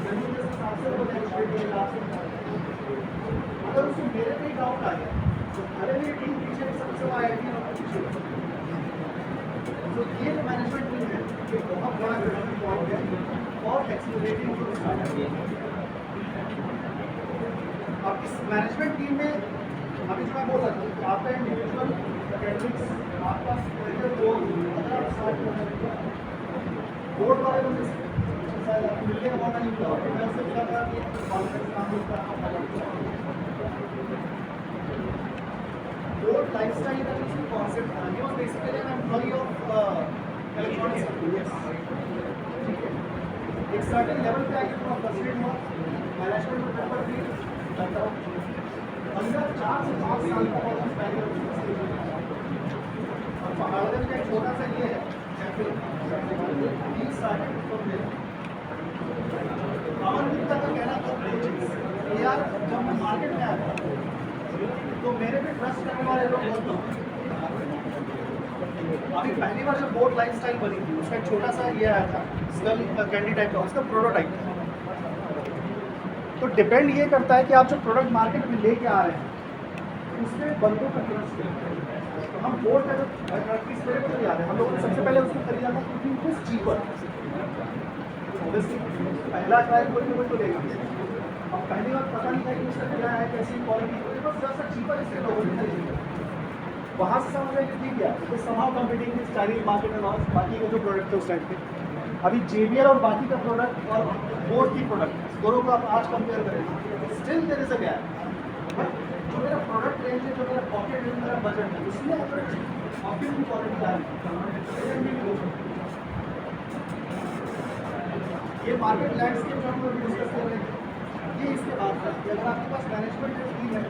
जरूरी के हिसाब से वो अगर उसको मेरे पे डाउट आ गया तो अरे मेरी टीम पीछे सबसे आएगी और पीछे। तो ये जो मैनेजमेंट टीम है ये बहुत बड़ा डेवलपमेंट पॉइंट है और एक्सप्लोरेटिंग को स्टार्ट किया। अब इस मैनेजमेंट टीम में अभी जो मैं बोल रहा था आपका इंडिविजुअल एकेडमिक्स, आपका करियर गोल, अगर आप स्टार्ट कर रहे हैं बोर्ड वाले बंदे से शायद आपको मिलने का मौका नहीं मिला, मैं उससे मिला था कि कॉन्फ्रेंस काम होता है बोर्ड लाइफस्टाइल का जो कॉन्सेप्ट था, ये basically an employee of electronics service, ठीक है, एक सर्टेन लेवल पे आके थोड़ा फ्रस्ट्रेट हुआ, मैनेजमेंट में पेपर भी करता हूँ, अंदर 4 से 5 साल का ऑफिस पहले और पहाड़गंज का एक छोटा सा ये है पवन गुप्ता का कहना था यार जब मैं मार्केट में आया तो मेरे पे ट्रस्ट करने वाले लोग बहुत कम। अभी पहली बार जब बोट लाइफ स्टाइल बनी थी उसका एक छोटा सा ये आया था स्कल कैंडी टाइप का, उसका प्रोटोटाइप था। तो डिपेंड ये करता है कि आप जो प्रोडक्ट मार्केट में लेके आ रहे हैं उसमें बंदों का ट्रस्ट है। तो हम बोट का जो प्रैक्टिस मेरे को याद है, हम लोगों ने सबसे पहले उसको खरीदा था क्योंकि इट वाज चीपर। पहला ट्रायल कोई तो लेगा, अब पहली बार पता नहीं था कि उसका क्या है, कैसी क्वालिटी, बस जैसा चीपर इसके लोगों ने खरीदा। वहाँ से समझ में ठीक है तो somehow competing with Chinese market and all, बाकी के जो प्रोडक्ट थे उस टाइम पे। अभी JBL और बाकी का प्रोडक्ट और बोट की प्रोडक्ट दोनों को आप आज कंपेयर करें still there is a gap. जो मेरा प्रोडक्ट रेंज है, जो मेरा पॉकेट रेंज, मेरा बजट है, उसमें अगर ऑप्शन की क्वालिटी आ रही है ये मार्केट लैंडस्केप जो हम लोग डिस्कस कर रहे हैं ये इसके बाद का कि अगर आपके पास मैनेजमेंट टीम है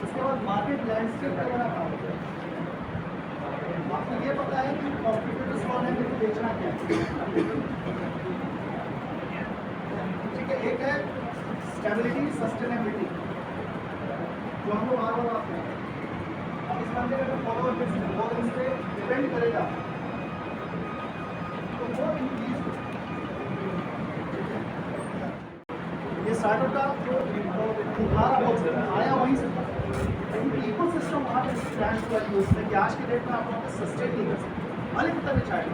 उसके बाद मार्केट लैंडस्केप का बड़ा काम है। आपको ये पता है कि कॉम्पिटिटर्स कौन है, मेरे को बेचना क्या है। ठीक है, एक है स्टेबिलिटी, सस्टेनेबिलिटी, जो हम लोग बार बार बात करते हैं। अब इस बंदे का जो फॉलोअर बेस है वो इस पे डिपेंड करेगा, तो वो इंक्रीज। ये स्टार्टअप का जो उभार आया वहीं से था, लेकिन इको सिस्टम वहाँ पे क्रैश हुआ कि उसमें कि आज के डेट में आप वहाँ पे सस्टेन नहीं कर सकते, भले कितना भी चाहे।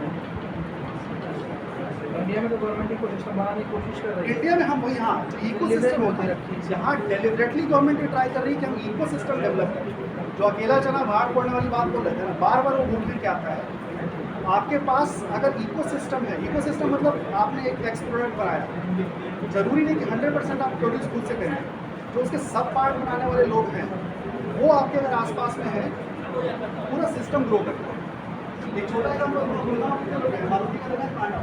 इंडिया में तो गवर्नमेंट इको सिस्टम बनाने की कोशिश कर रही है। इंडिया में हम वही, हाँ, इको सिस्टम होते हैं, यहाँ डेलिबरेटली गवर्नमेंट ट्राई कर रही है कि हम इको सिस्टम डेवलप करें। जो अकेला चना भाग फोड़ने वाली बात बोल रहे थे ना, बार बार वो घूम फिर के आता है। आपके पास अगर इको सिस्टम है, इको सिस्टम मतलब आपने एक एक्स प्रोडक्ट बनाया, जरूरी नहीं कि 100% आप प्रोड्यूस खुद से करें, जो उसके सब पार्ट बनाने वाले लोग हैं वो आपके अगर आसपास में है, पूरा सिस्टम ग्रो करता है। एक छोटा सा हम लोग गुड़गांव के लोग हैं, मारुति का लगा प्लांट,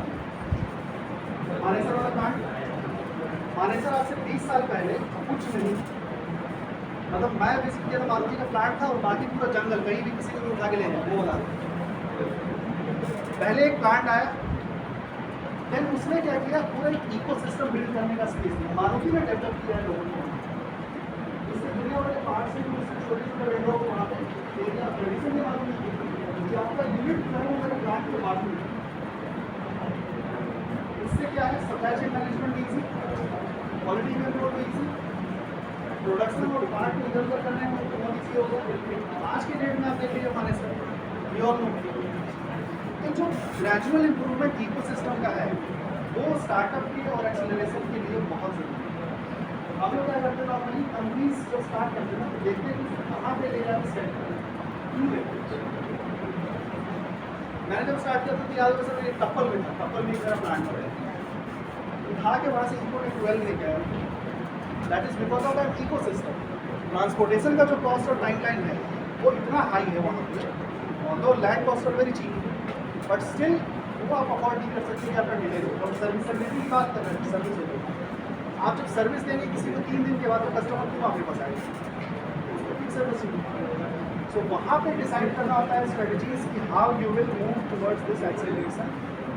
मानेसर वाला प्लांट, मानेसर आज से 20 साल पहले कुछ नहीं, मतलब मैं विजिट किया था, मारुति का प्लांट था और बाकी पूरा जंगल, कहीं भी किसी को भी उठा के ले जाए वो वाला। पहले एक प्लांट आया, देन उसने क्या किया, पूरा एक इकोसिस्टम बिल्ड करने का स्पेस दिया, मारुति ने डेवलप किया है लोगों को। इससे दुनिया वाले पार्ट से भी उससे छोटे छोटे वेंडरों को वहाँ पे एरिया ट्रेडिशन में मालूम है कि आपका यूनिट करो मेरे प्लांट के बाद में। इससे क्या है, supply chain management easy, quality control easy, production और पार्ट को इधर उधर करने में बहुत ईजी हो गया। आज के डेट में आप देख लीजिए हमारे सर ये और तो जो ग्रेजुअल इम्प्रूवमेंट इकोसिस्टम का है वो स्टार्टअप के और एक्सेलरेशन के लिए बहुत ज़रूरी है। हम लोग क्या करते हैं, नॉर्मली कंपनीज जब स्टार्ट करते हैं ना तो देखते हैं कि कहाँ पे ले जाकर सेट करें, क्यों लेते हैं। मैंने जब स्टार्ट किया तो याद होगा सर, मेरे टप्पल में था, टप्पल में मेरा प्लांट हो रहा है, उठा के वहाँ से इको ने 12 लेके आया। That is because of that ecosystem. Transportation का जो कॉस्ट और टाइम लाइन है वो इतना हाई है वहाँ पे, ऑल्दो लैंड कॉस्ट और वेरी चीप, बट स्टिल वो आप अफोर्ड नहीं कर सकते कि आपका डिले हो। तो सर्विस की बात कर रहे हैं, सर्विस होती है, आप जब सर्विस देंगे किसी को 3 दिन के बाद, तो कस्टमर क्यों आपके पास आएगा, उसको फिक्स सर्विस। सो वहाँ पे डिसाइड करना होता है स्ट्रेटजीज कि how you will move towards this acceleration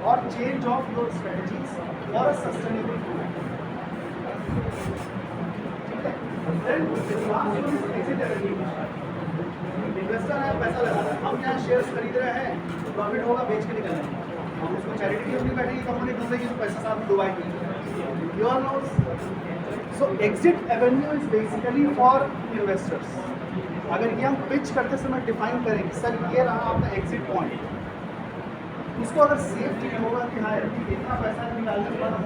और change of your strategies for a sustainable growth. ठीक है, इन्वेस्टर है, पैसा लगा रहा है, हम यहाँ शेयर्स खरीद रहे हैं, प्रॉफिट होगा बेच के निकल जाएंगे, हम उसको चैरिटी के लिए बैठेगी, कंपनी ढूंढेगी तो पैसा साथ में डुबाई की। You all know, so exit Avenue is basically for investors. अगर ये हम पिच करते समय डिफाइन करें कि सर ये रहा आपका एग्जिट पॉइंट, उसको अगर सेफ्टी होगा कि हाँ इतना पैसा निकालने के बाद हम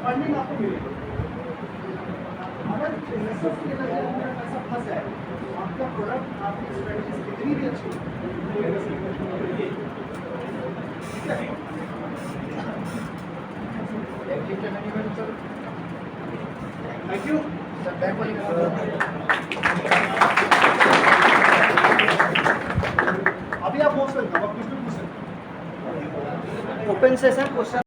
फंडिंग आपको मिलेगी। अगर इन्वेस्टर्स के लिए पैसा फंस जाए, आपका प्रोडक्ट, आपकी स्ट्रेटजी कितनी भी अच्छी हो, ठीक है। Thank you. अभी आप पूछ सकते हो, आप कुछ भी पूछ सकते हो। Open session question